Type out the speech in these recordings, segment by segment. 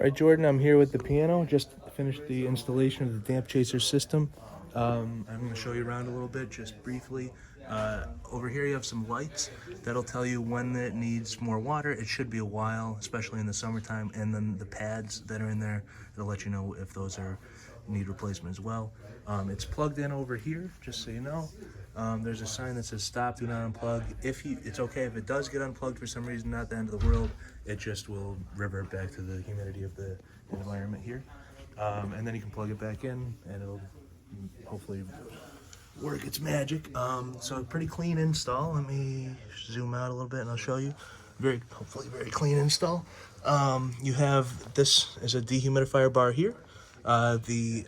All right, Jordan, I'm here with the piano. Just finished the installation of the Dampp Chaser system. I'm going to show you around a little bit, just briefly. Over here you have some lights that'll tell you when it needs more water. It should be a while, especially in the summertime. And then the pads that are in there, it'll let you know if those need replacement as well. It's plugged in over here, just so you know. There's a sign that says stop, do not unplug. It's okay if it does get unplugged for some reason, not the end of the world. It just will revert back to the humidity of the environment here. And then you can plug it back in and it'll hopefully work its magic. So pretty clean install. Let me zoom out a little bit and I'll show you. Hopefully very clean install. You have, this is a dehumidifier bar here. The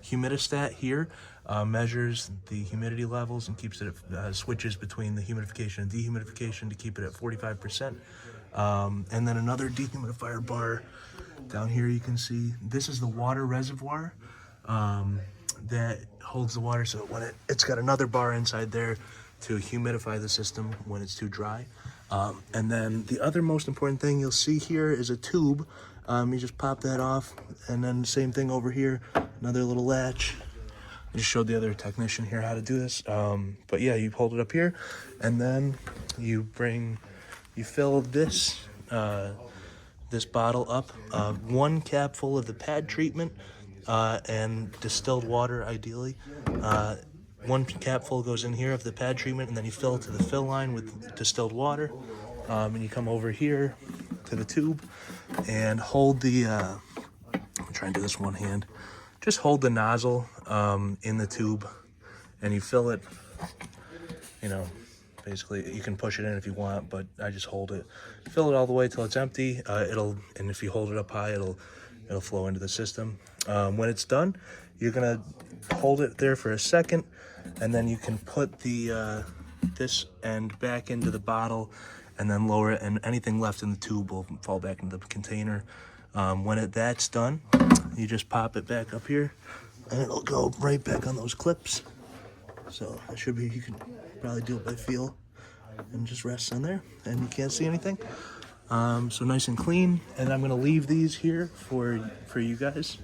humidistat here measures the humidity levels and keeps it switches between the humidification and dehumidification to keep it at 45%. And then another dehumidifier bar down here, you can see this is the water reservoir that holds the water. So when it's got another bar inside there to humidify the system when it's too dry. And then the other most important thing you'll see here is a tube. You just pop that off, and then same thing over here, another little latch. I just showed the other technician here how to do this. But yeah, you hold it up here, and then you fill this this bottle up, 1 cap full of the pad treatment and distilled water, ideally. 1 cap full goes in here of the pad treatment, and then you fill it to the fill line with distilled water. And you come over here to the tube and hold the, I'm trying to do this one hand. Just hold the nozzle in the tube and you fill it, basically you can push it in if you want, but I just hold it. Fill it all the way till it's empty. And if you hold it up high, it'll flow into the system. When it's done, you're gonna hold it there for a second, and then you can put the this end back into the bottle and then lower it, and anything left in the tube will fall back into the container. When that's done, you just pop it back up here and it'll go right back on those clips. So it should be, you can probably do it by feel, and just rests on there and you can't see anything. So nice and clean, and I'm gonna leave these here for you guys.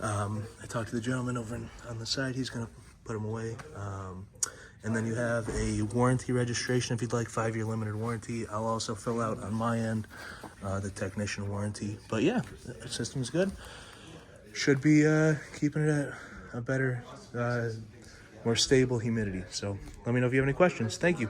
I talked to the gentleman over on the side. He's gonna put them away. And then you have a warranty registration if you'd like, 5-year limited warranty. I'll also fill out on my end the technician warranty. But yeah, the system's good. Should be keeping it at a better, more stable humidity. So let me know if you have any questions. Thank you.